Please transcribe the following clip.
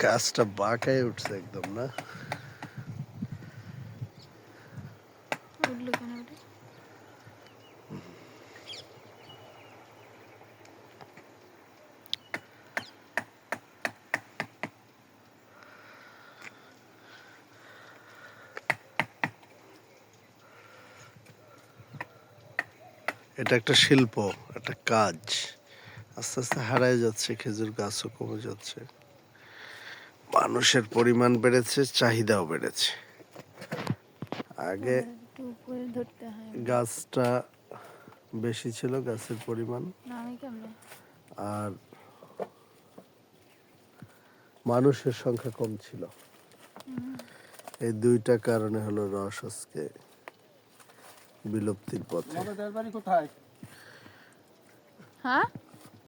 গাছটা বাঁকায় উঠছে একদম না। উঠলো কেন ওটা? এটা একটা শিল্প, একটা কাজ। আস্তে আস্তে হারায় যাচ্ছে, খেজুর গাছও কমে যাচ্ছে, মানুষের পরিমাণ বেড়েছে, চাহিদাও বেড়েছে। আগে আবার একটু উপরে ধরতে হয়। গাছটা বেশি ছিল, গাছের পরিমাণ, না আমি কেমনে? আর মানুষের সংখ্যা কম ছিল। এই দুইটা কারণে হলো রস আজকে বিলুপ্তির পথে। হ্যাঁ